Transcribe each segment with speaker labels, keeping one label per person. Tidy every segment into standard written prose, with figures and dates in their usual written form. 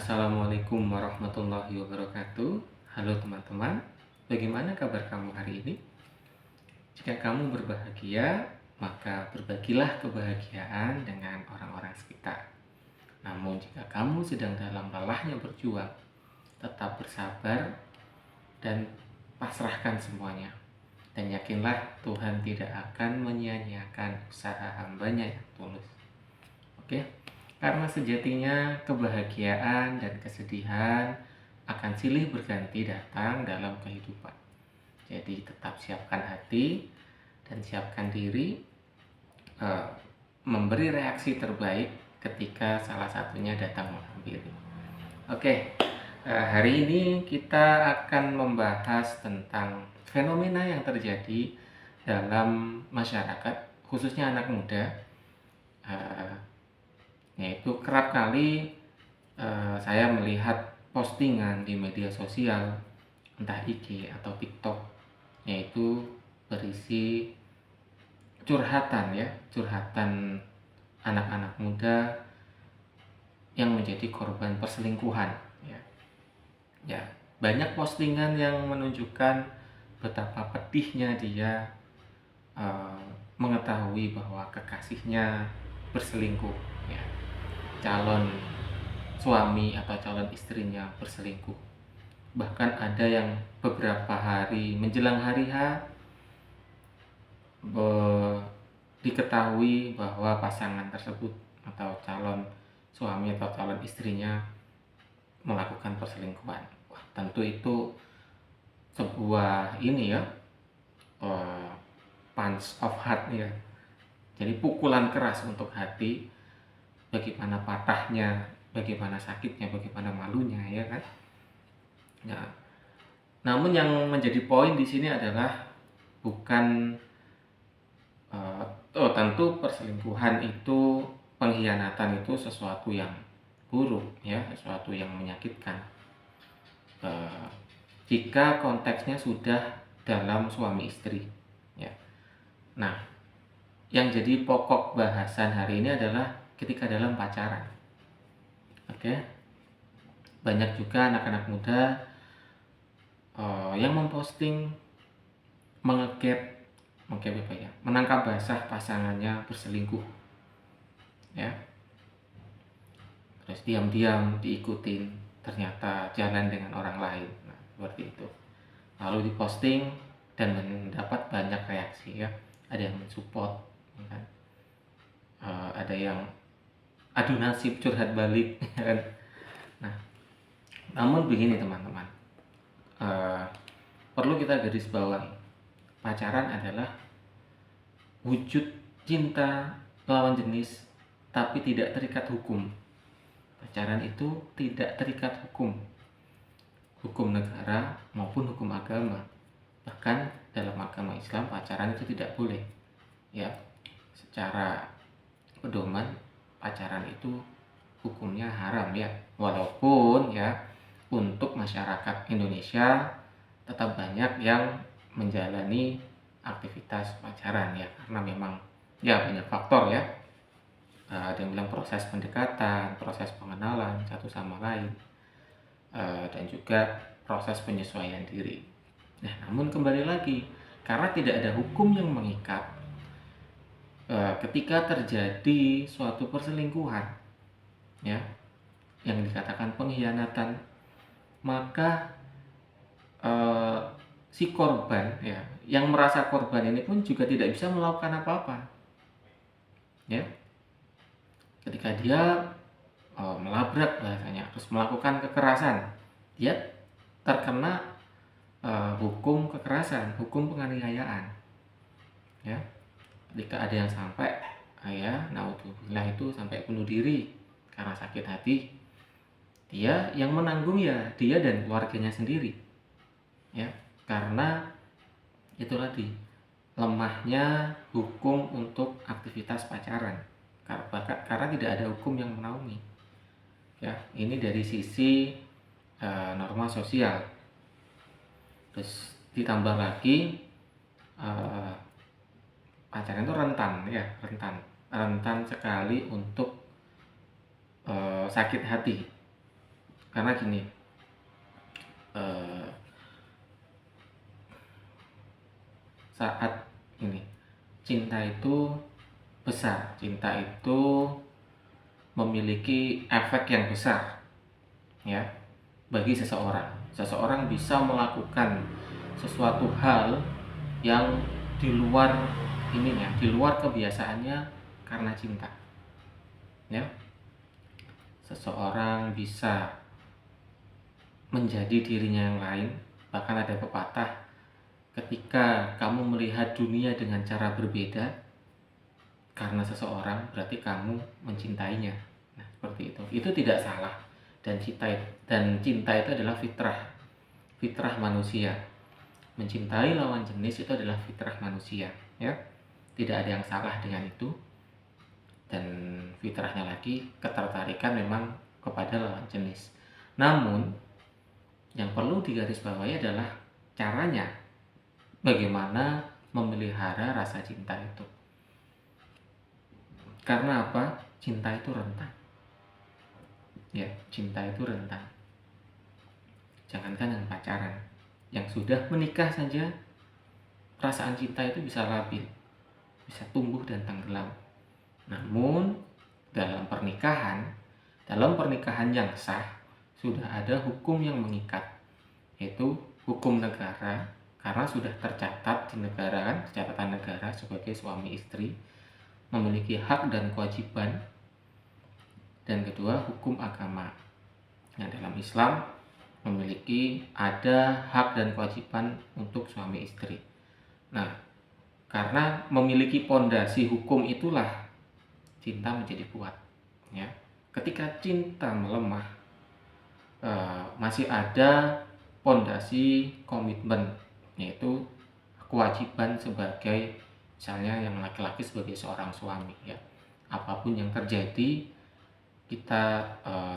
Speaker 1: Assalamualaikum warahmatullahi wabarakatuh. Halo teman-teman, bagaimana kabar kamu hari ini? Jika kamu berbahagia, maka berbagilah kebahagiaan dengan orang-orang sekitar. Namun jika kamu sedang dalam lelahnya berjuang, tetap bersabar dan pasrahkan semuanya. Dan yakinlah Tuhan tidak akan menyia-nyiakan usaha hambanya yang tulus. Oke? Karena sejatinya kebahagiaan dan kesedihan akan silih berganti datang dalam kehidupan. Jadi tetap siapkan hati dan siapkan diri memberi reaksi terbaik ketika salah satunya datang menghampiri. Oke, hari ini kita akan membahas tentang fenomena yang terjadi dalam masyarakat, khususnya anak muda. Yaitu kerap kali saya melihat postingan di media sosial, entah IG atau TikTok, yaitu berisi curhatan anak-anak muda yang menjadi korban perselingkuhan. Banyak postingan yang menunjukkan betapa pedihnya dia mengetahui bahwa kekasihnya berselingkuh, calon suami atau calon istrinya berselingkuh. Bahkan ada yang beberapa hari menjelang hari H diketahui bahwa pasangan tersebut atau calon suami atau calon istrinya melakukan perselingkuhan. Wah, tentu itu sebuah punch of heart ya. Jadi pukulan keras untuk hati, bagaimana patahnya, bagaimana sakitnya, bagaimana malunya, ya kan? Ya. Namun yang menjadi poin di sini adalah bukan tentu perselingkuhan itu, pengkhianatan itu sesuatu yang buruk, ya, sesuatu yang menyakitkan. Jika konteksnya sudah dalam suami istri, ya. Nah, yang jadi pokok bahasan hari ini adalah ketika dalam pacaran. Oke. Banyak juga anak-anak muda yang memposting menangkap basah pasangannya berselingkuh, ya. Terus diam-diam diikutin, ternyata jalan dengan orang lain. Nah, seperti itu. Lalu diposting dan mendapat banyak reaksi, ya. Ada yang mensupport, kan? Ada yang adu nasib, curhat balik, kan? Nah, namun begini teman-teman, perlu kita garis bawahi, pacaran adalah wujud cinta lawan jenis tapi tidak terikat hukum. Pacaran itu tidak terikat hukum negara maupun hukum agama. Bahkan dalam agama Islam pacaran itu tidak boleh, ya. Secara pedoman pacaran itu hukumnya haram, ya. Walaupun ya untuk masyarakat Indonesia tetap banyak yang menjalani aktivitas pacaran, ya, karena memang ya banyak faktor, ya. Ada yang bilang proses pendekatan, proses pengenalan satu sama lain, dan juga proses penyesuaian diri. Nah, namun kembali lagi, karena tidak ada hukum yang mengikat, ketika terjadi suatu perselingkuhan, ya, yang dikatakan pengkhianatan, maka si korban, ya, yang merasa korban ini pun juga tidak bisa melakukan apa-apa, ya. Ketika dia melabrak bahasanya, terus melakukan kekerasan, dia terkena hukum kekerasan, hukum penganiayaan, ya. Ketika ada yang sampai naudzubillah itu sampai bunuh diri karena sakit hati, dia yang menanggung ya dia dan keluarganya sendiri, ya, karena itu tadi lemahnya hukum untuk aktivitas pacaran, karena tidak ada hukum yang menaungi, ya. Ini dari sisi norma sosial. Terus ditambah lagi pacaran itu rentan sekali untuk sakit hati, Karena gini, eh, saat ini cinta itu besar, cinta itu memiliki efek yang besar ya bagi seseorang. Seseorang bisa melakukan sesuatu hal yang di luar ininya, di luar kebiasaannya karena cinta. Ya, seseorang bisa menjadi dirinya yang lain. Bahkan ada pepatah, ketika kamu melihat dunia dengan cara berbeda karena seseorang, berarti kamu mencintainya. Nah, seperti itu. Itu tidak salah. Dan cinta itu adalah fitrah manusia. Mencintai lawan jenis itu adalah fitrah manusia, ya. Tidak ada yang salah dengan itu. Dan fitrahnya lagi, ketertarikan memang kepada lawan jenis. Namun yang perlu digarisbawahi adalah caranya, bagaimana memelihara rasa cinta itu. Karena apa? Cinta itu rentan. Ya, cinta itu rentan. Jangankan yang pacaran, yang sudah menikah saja, perasaan cinta itu bisa labil, bisa tumbuh dan tenggelam. Namun dalam pernikahan yang sah, sudah ada hukum yang mengikat, yaitu hukum negara, karena sudah tercatat di negara kan, catatan negara sebagai suami istri memiliki hak dan kewajiban. Dan kedua, hukum agama. Nah, dalam Islam memiliki ada hak dan kewajiban untuk suami istri. Nah, karena memiliki pondasi hukum itulah cinta menjadi kuat. Ya, ketika cinta melemah, masih ada pondasi komitmen, yaitu kewajiban sebagai, misalnya yang laki-laki sebagai seorang suami, ya. Apapun yang terjadi, kita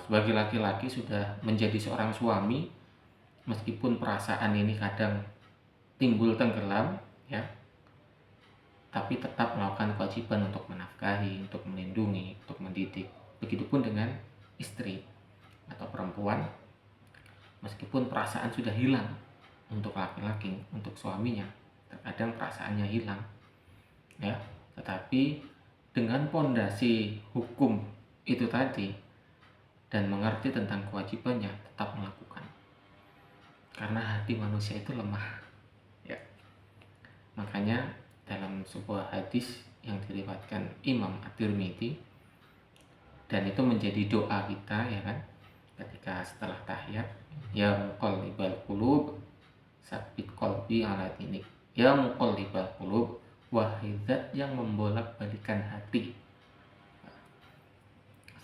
Speaker 1: sebagai laki-laki sudah menjadi seorang suami, meskipun perasaan ini kadang timbul tenggelam, ya, tapi tetap melakukan kewajiban untuk menafkahi, untuk melindungi, untuk mendidik. Begitupun dengan istri atau perempuan, meskipun perasaan sudah hilang untuk laki-laki, untuk suaminya, terkadang perasaannya hilang, ya, tetapi dengan pondasi hukum itu tadi dan mengerti tentang kewajibannya, tetap melakukan. Karena hati manusia itu lemah, ya. Makanya dalam sebuah hadis yang diriwayatkan Imam At-Tirmidzi, dan itu menjadi doa kita, ya kan, ketika setelah tahiyat, ya muqallibal qulub sabbit qalbi ala dinik. Ya muqallibal qulub, wahai zat yang membolak-balikan hati,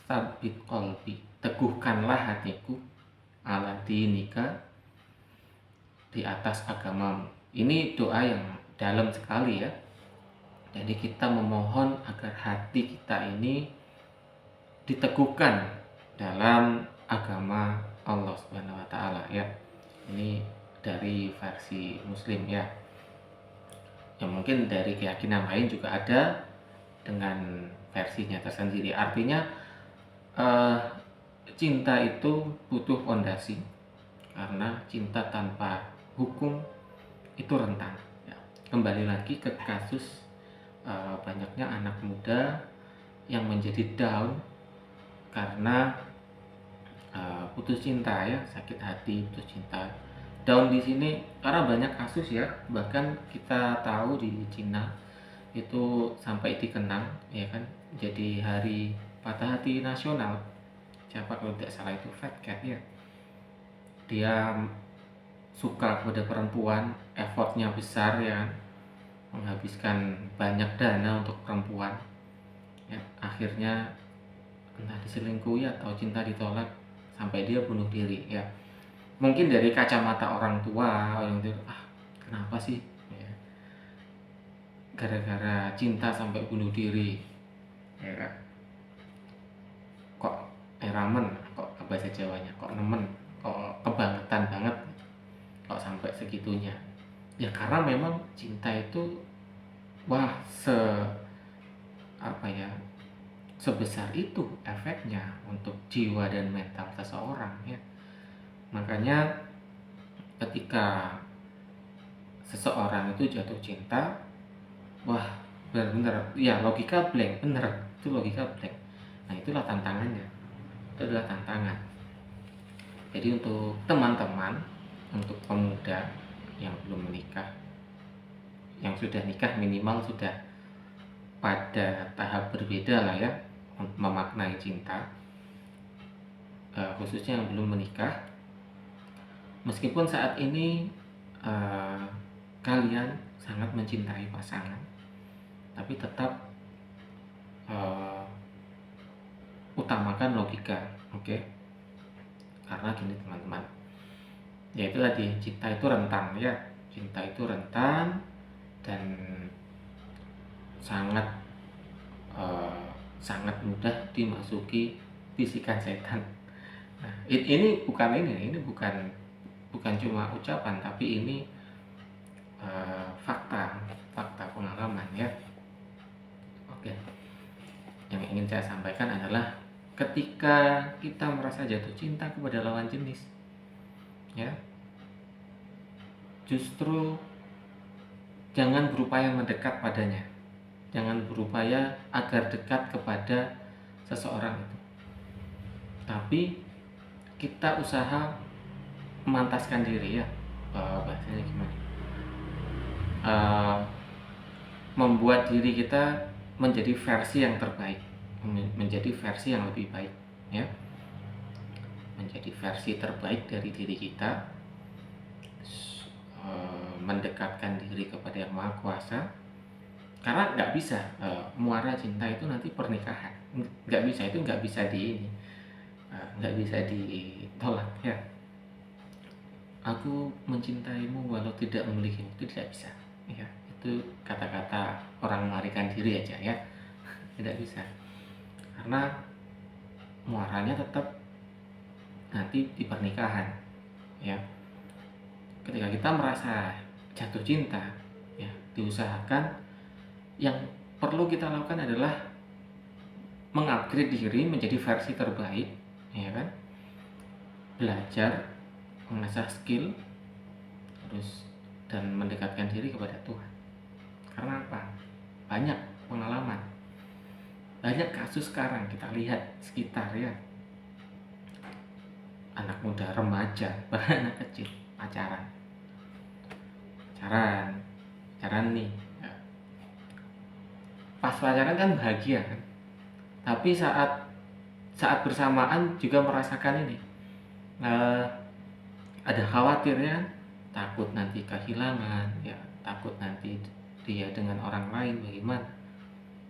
Speaker 1: sabbit qalbi, teguhkanlah hatiku, ala dinika, di atas agamamu. Ini doa yang dalam sekali, ya. Jadi kita memohon agar hati kita ini diteguhkan dalam agama Allah Subhanahu wa taala, ya. Ini dari versi Muslim, ya. Ya mungkin dari keyakinan lain juga ada dengan versinya tersendiri. Artinya cinta itu butuh fondasi, karena cinta tanpa hukum itu rentan, ya. Kembali lagi ke kasus banyaknya anak muda yang menjadi down karena putus cinta, ya, sakit hati, putus cinta. Down di sini karena banyak kasus, ya. Bahkan kita tahu di Cina itu sampai dikenang, ya kan, jadi hari patah hati nasional. Siapa kalau tidak salah itu Fat Cat, ya. Dia suka kepada perempuan, effortnya besar, ya, menghabiskan banyak dana untuk perempuan, ya. Akhirnya entah diselingkuhi atau cinta ditolak sampai dia bunuh diri, ya. Mungkin dari kacamata orang tua itu, kenapa sih, ya, gara-gara cinta sampai bunuh diri, ya, kok ramen, kok bahasa Jawanya, kok nemen, kok kebangetan banget, kok sampai segitunya. Ya karena memang cinta itu, wah, sebesar itu efeknya untuk jiwa dan mental seseorang, ya. Makanya ketika seseorang itu jatuh cinta, wah benar-benar ya logika blank, bener itu logika blank. Nah itulah tantangannya, itu adalah tantangan. Jadi untuk teman-teman, untuk pemuda yang belum menikah, yang sudah nikah minimal sudah pada tahap berbeda lah ya memaknai cinta, khususnya yang belum menikah, meskipun saat ini kalian sangat mencintai pasangan, tapi tetap utamakan logika, oke? Karena gini teman-teman, ya itu tadi, cinta itu rentan ya, cinta itu rentan dan sangat sangat mudah dimasuki bisikan setan. Nah, ini bukan cuma ucapan, tapi ini fakta pengalaman ya. Oke, yang ingin saya sampaikan adalah ketika kita merasa jatuh cinta kepada lawan jenis, ya, justru jangan berupaya mendekat padanya, jangan berupaya agar dekat kepada seseorang itu, tapi kita usaha memantaskan diri ya, bahasanya gimana, membuat diri kita menjadi versi yang terbaik, menjadi versi yang lebih baik ya, menjadi versi terbaik dari diri kita, mendekatkan diri kepada Yang Maha Kuasa. Karena nggak bisa muara cinta itu nanti pernikahan, nggak bisa, itu nggak bisa nggak bisa ditolak ya. Aku mencintaimu walau tidak memilikimu, itu tidak bisa ya, itu kata-kata orang melarikan diri aja ya. Tidak bisa, karena muaranya tetap nanti di pernikahan ya. Ketika kita merasa jatuh cinta ya, diusahakan, yang perlu kita lakukan adalah mengupgrade diri menjadi versi terbaik ya kan, belajar, mengasah skill, terus dan mendekatkan diri kepada Tuhan. Karena apa? Banyak pengalaman, banyak kasus sekarang kita lihat sekitar ya, anak muda, remaja, bahkan anak kecil pacaran nih ya. Pas pacaran kan bahagia kan, tapi saat bersamaan juga merasakan ini, ada khawatirnya, takut nanti kehilangan ya, takut nanti dia dengan orang lain bagaimana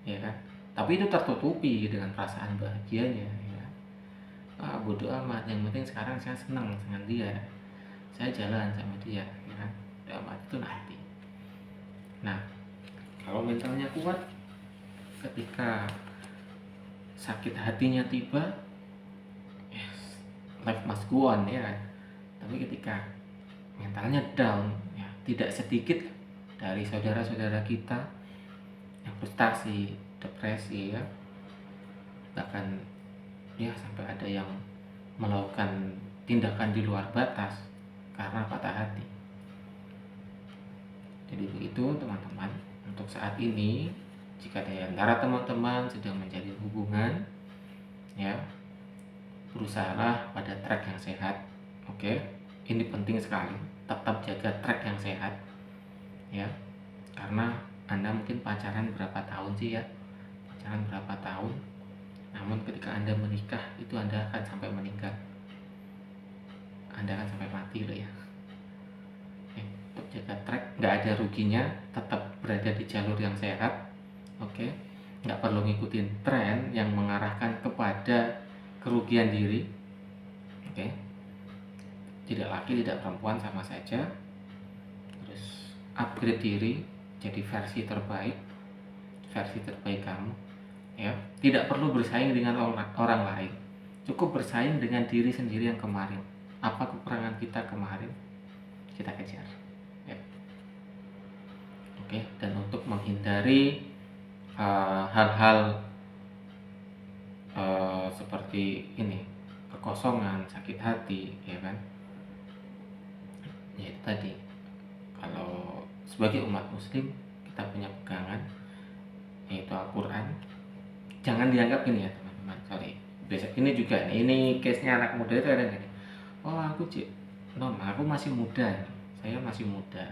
Speaker 1: ya kan, tapi itu tertutupi dengan perasaan bahagianya ya. Bodo amat, yang penting sekarang saya senang dengan dia, saya jalan sama dia ya kan, bodo amat itu nanti. Nah, kalau mentalnya kuat, ketika sakit hatinya tiba, yes, life must go on ya kan. Tapi ketika mentalnya down ya, tidak sedikit dari saudara-saudara kita yang frustasi, depresi ya, bahkan ya sampai ada yang melakukan tindakan di luar batas karena patah hati. Jadi begitu teman-teman, untuk saat ini jika di antara teman-teman sedang menjalin hubungan ya, berusahalah pada track yang sehat. Oke, ini penting sekali, tetap jaga track yang sehat ya, karena Anda mungkin pacaran berapa tahun sih ya, pacaran berapa tahun, namun ketika Anda menikah itu Anda akan sampai meninggal, Anda akan sampai mati loh ya. Tetap jaga track, nggak ada ruginya, tetap berada di jalur yang sehat. Oke, nggak perlu ngikutin tren yang mengarahkan kepada kerugian diri. Oke, tidak laki tidak perempuan sama saja. Terus upgrade diri jadi versi terbaik kamu ya. Tidak perlu bersaing dengan orang lain, cukup bersaing dengan diri sendiri yang kemarin. Apa kekurangan kita kemarin, kita kejar ya. Oke, dan untuk menghindari hal-hal seperti ini, kekosongan, sakit hati ya kan, ya itu tadi, kalau sebagai umat muslim kita punya pegangan yaitu Al-Quran. Jangan dianggap ini ya teman-teman, sorry, besok ini juga nih, ini case nya anak muda itu ada gini, oh aku aku masih muda, saya masih muda,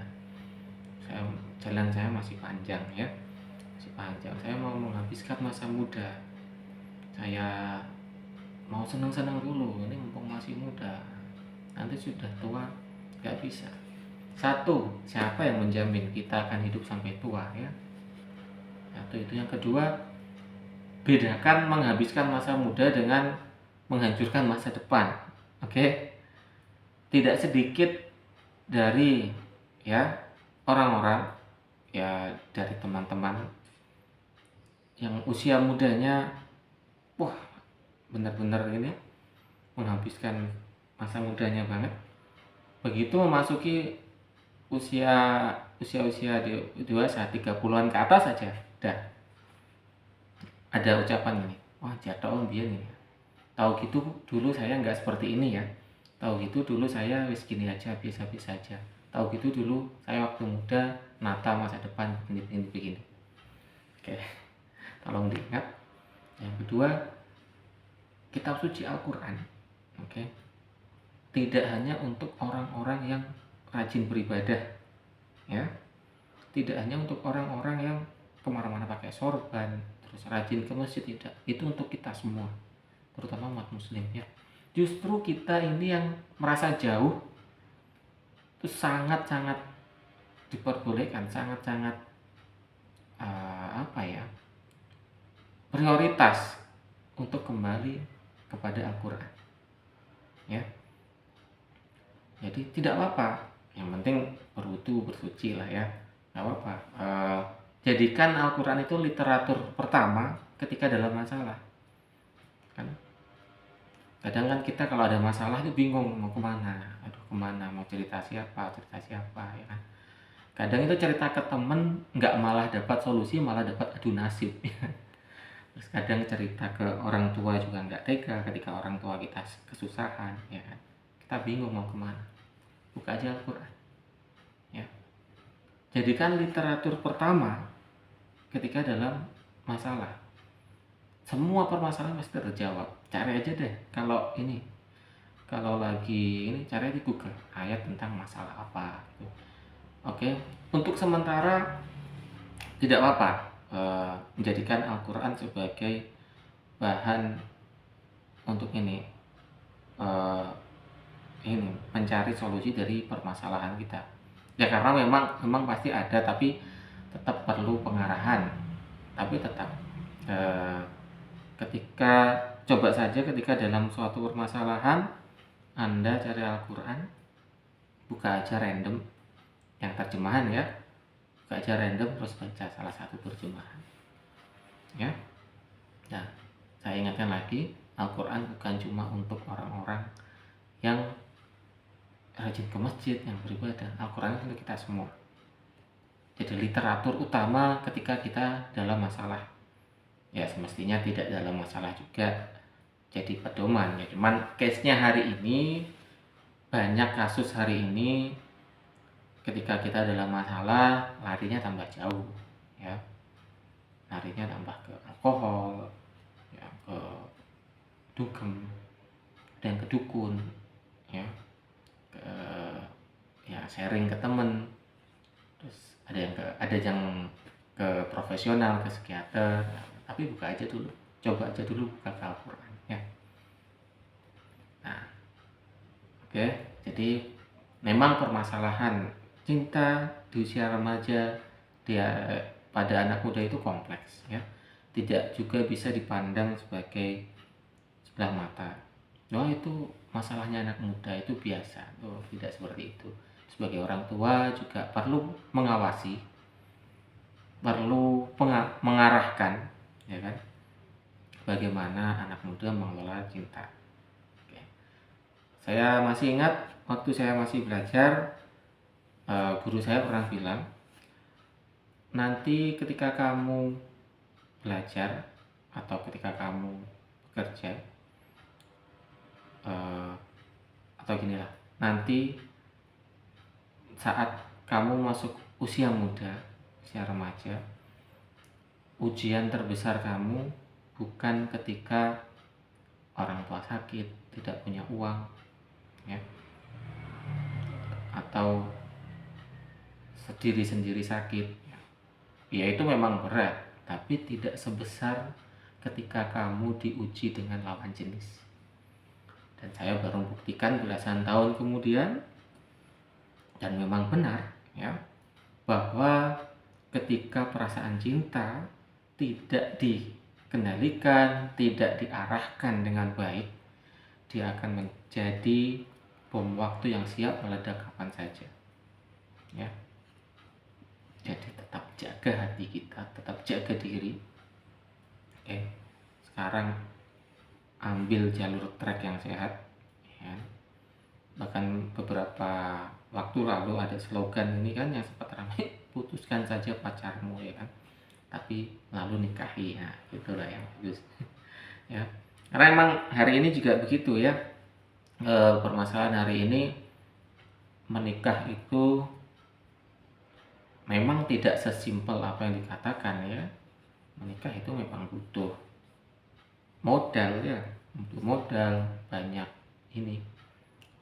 Speaker 1: jalan saya masih panjang ya, masih panjang, saya mau menghabiskan masa muda, saya mau senang-senang dulu, ini mumpung masih muda, nanti sudah tua nggak bisa. Satu, siapa yang menjamin kita akan hidup sampai tua ya? Satu itu. Yang kedua, bedakan menghabiskan masa muda dengan menghancurkan masa depan. Oke? Tidak sedikit dari ya orang-orang ya, dari teman-teman yang usia mudanya wah benar-benar ini menghabiskan masa mudanya banget, begitu memasuki usia dewasa 30-an ke atas saja dah ada ucapan ini, wah jatuh biar nih, tahu gitu dulu saya nggak seperti ini ya, tahu gitu dulu saya wis gini aja, biasa-biasa aja, tahu gitu dulu saya waktu muda nata masa depan begini. Oke, tolong diingat. Yang kedua, kitab suci Al-Quran, oke, tidak hanya untuk orang-orang yang rajin beribadah ya, tidak hanya untuk orang-orang yang kemana-mana pakai sorban terus rajin ke masjid, tidak, itu untuk kita semua, terutama umat muslim ya. Justru kita ini yang merasa jauh itu sangat-sangat diperbolehkan, sangat-sangat prioritas untuk kembali kepada Al-Quran ya. Jadi tidak apa-apa, yang penting berwudu, bersuci lah ya, nggak apa-apa. Jadikan Al-Quran itu literatur pertama ketika dalam masalah kan. Kadang kan kita kalau ada masalah itu bingung mau kemana, mau cerita siapa ya kan. Kadang itu cerita ke temen nggak malah dapat solusi, malah dapat adu nasib ya. Terus kadang cerita ke orang tua juga nggak tega ketika orang tua kita kesusahan ya kan. Kita bingung mau kemana, buka aja Al-Quran ya. Jadikan literatur pertama ketika dalam masalah. Semua permasalahan pasti terjawab. Cari aja deh, kalau lagi ini cari di Google ayat tentang masalah apa gitu. Oke, untuk sementara tidak apa-apa menjadikan Al-Quran sebagai bahan untuk ini mencari solusi dari permasalahan kita ya, karena memang pasti ada, tapi tetap perlu pengarahan. Tapi tetap coba saja ketika dalam suatu permasalahan Anda cari Al-Quran, buka aja random yang terjemahan ya, buka aja random terus baca salah satu terjemahan ya. Nah, saya ingatkan lagi, Al-Quran bukan cuma untuk orang-orang yang rajin ke masjid, yang beribadah. Al-Quran itu untuk kita semua. Jadi literatur utama ketika kita dalam masalah. Ya semestinya tidak dalam masalah juga jadi pedoman ya. Cuman case-nya hari ini, banyak kasus hari ini ketika kita dalam masalah larinya tambah jauh ya. Larinya tambah ke alkohol, ya, ke dugem dan ke dukun ya. Sharing ke temen, terus ada yang ke profesional, ke psikiater. Tapi buka aja dulu, coba aja dulu buka ke Al-Quran ya. Nah, oke, jadi memang permasalahan cinta di usia remaja pada anak muda itu kompleks ya, tidak juga bisa dipandang sebagai sebelah mata. Itu masalahnya anak muda itu biasa. Tidak seperti itu. Sebagai orang tua juga perlu mengawasi, perlu mengarahkan ya kan, bagaimana anak muda mengelola cinta. Oke. Saya masih ingat waktu saya masih belajar, guru saya pernah bilang, nanti ketika kamu belajar atau ketika kamu bekerja, atau ginilah, nanti saat kamu masuk usia muda, usia remaja, ujian terbesar kamu bukan ketika orang tua sakit, tidak punya uang, ya, atau diri sendiri sakit. Ya itu memang berat, tapi tidak sebesar ketika kamu diuji dengan lawan jenis. Dan saya baru buktikan belasan tahun kemudian, dan memang benar, ya, bahwa ketika perasaan cinta tidak dikendalikan, tidak diarahkan dengan baik, dia akan menjadi bom waktu yang siap meledak kapan saja, ya. Jadi tetap jaga hati kita, tetap jaga diri. Oke, sekarang ambil jalur trek yang sehat, ya. Bahkan beberapa waktu lalu ada slogan ini kan yang sempat ramai, putuskan saja pacarmu, ya kan, tapi lalu nikahi. Nah itulah yang bagus. Ya, karena emang hari ini juga begitu, ya. Permasalahan hari ini, menikah itu memang tidak sesimpel apa yang dikatakan, ya. Menikah itu memang butuh modal, ya, butuh modal banyak,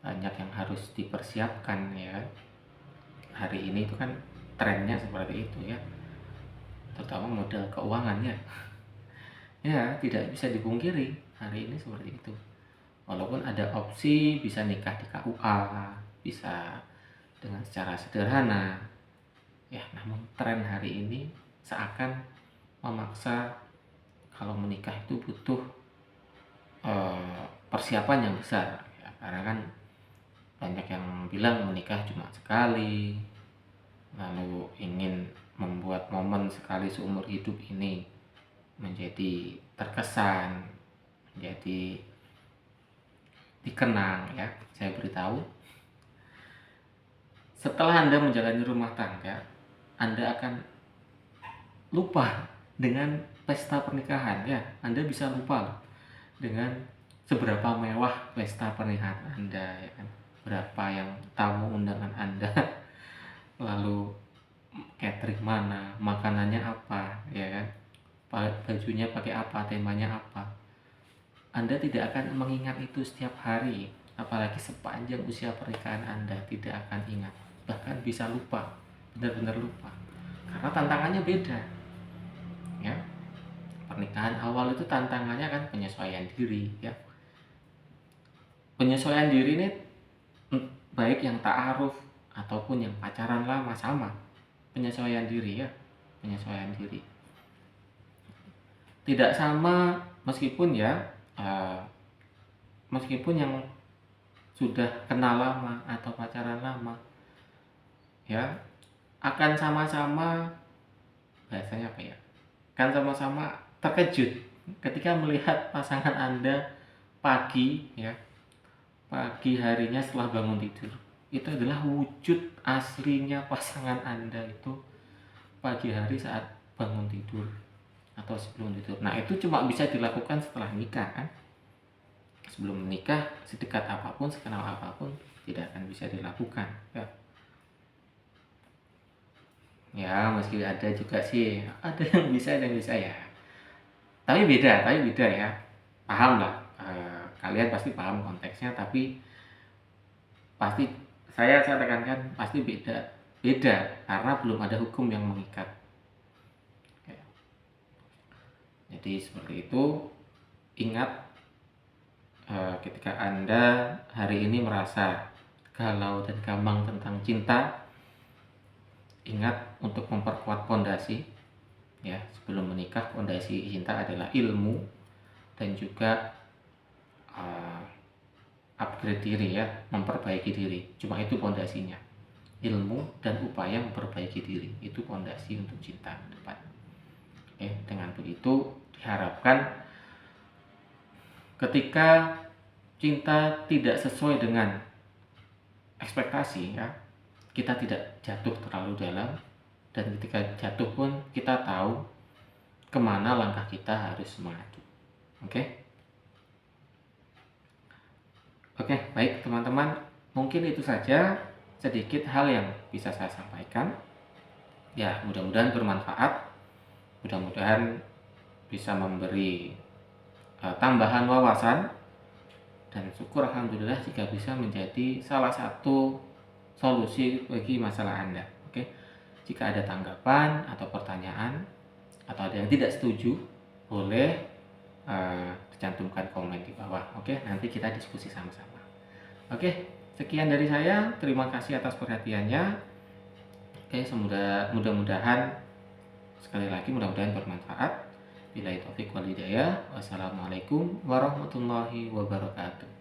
Speaker 1: banyak yang harus dipersiapkan, ya. Hari ini itu kan trennya seperti itu, ya, terutama modal keuangan, ya. Ya tidak bisa dipungkiri hari ini seperti itu. Walaupun ada opsi bisa nikah di KUA, bisa dengan secara sederhana, ya, namun tren hari ini seakan memaksa kalau menikah itu butuh persiapan yang besar, ya, karena kan banyak yang bilang menikah cuma sekali, lalu ingin membuat momen sekali seumur hidup ini menjadi terkesan, menjadi dikenang, ya. Saya beritahu, setelah Anda menjalani rumah tangga, Anda akan lupa dengan pesta pernikahan, ya. Anda bisa lupa dengan seberapa mewah pesta pernikahan Anda, ya kan, berapa yang tamu undangan Anda, lalu catering mana, makanannya apa, ya kan, bajunya pakai apa, temanya apa. Anda tidak akan mengingat itu setiap hari, apalagi sepanjang usia pernikahan Anda tidak akan ingat, bahkan bisa lupa, benar-benar lupa, karena tantangannya beda, ya. Pernikahan awal itu tantangannya kan penyesuaian diri, ya. Penyesuaian diri ini baik yang ta'aruf ataupun yang pacaran lama sama, penyesuaian diri, ya, penyesuaian diri. Tidak sama meskipun, ya, meskipun yang sudah kenal lama atau pacaran lama, ya, akan sama-sama, bahasanya apa ya, akan sama-sama terkejut ketika melihat pasangan Anda pagi, ya, pagi harinya setelah bangun tidur. Itu adalah wujud aslinya pasangan Anda itu pagi hari saat bangun tidur atau sebelum tidur. Nah itu cuma bisa dilakukan setelah nikah, kan. Sebelum menikah, sedekat apapun, sekenal apapun, tidak akan bisa dilakukan, ya. Ya meski ada juga sih, ada yang bisa, ya. Tapi beda, ya. Paham lah, kalian pasti paham konteksnya, tapi pasti saya tekankan pasti beda karena belum ada hukum yang mengikat. Ya. Jadi seperti itu. Ingat, ketika Anda hari ini merasa galau dan gamang tentang cinta, ingat untuk memperkuat fondasi, ya. Sebelum menikah, fondasi cinta adalah ilmu dan juga upgrade diri, ya, memperbaiki diri. Cuma itu fondasinya, ilmu dan upaya memperbaiki diri, itu fondasi untuk cinta ke depan. Dengan begitu diharapkan ketika cinta tidak sesuai dengan ekspektasi, ya, kita tidak jatuh terlalu dalam, dan ketika jatuh pun kita tahu kemana langkah kita harus mengadu. Oke, baik teman-teman, mungkin itu saja sedikit hal yang bisa saya sampaikan. Ya, mudah-mudahan bermanfaat, mudah-mudahan bisa memberi tambahan wawasan, dan syukur alhamdulillah jika bisa menjadi salah satu solusi bagi masalah Anda. Oke. Jika ada tanggapan atau pertanyaan atau ada yang tidak setuju, boleh dicantumkan komen di bawah. Oke, nanti kita diskusi sama-sama. Oke, sekian dari saya. Terima kasih atas perhatiannya. Oke, mudah-mudahan sekali lagi mudah-mudahan bermanfaat. Billahi taufik wal hidayah. Wassalamualaikum warahmatullahi wabarakatuh.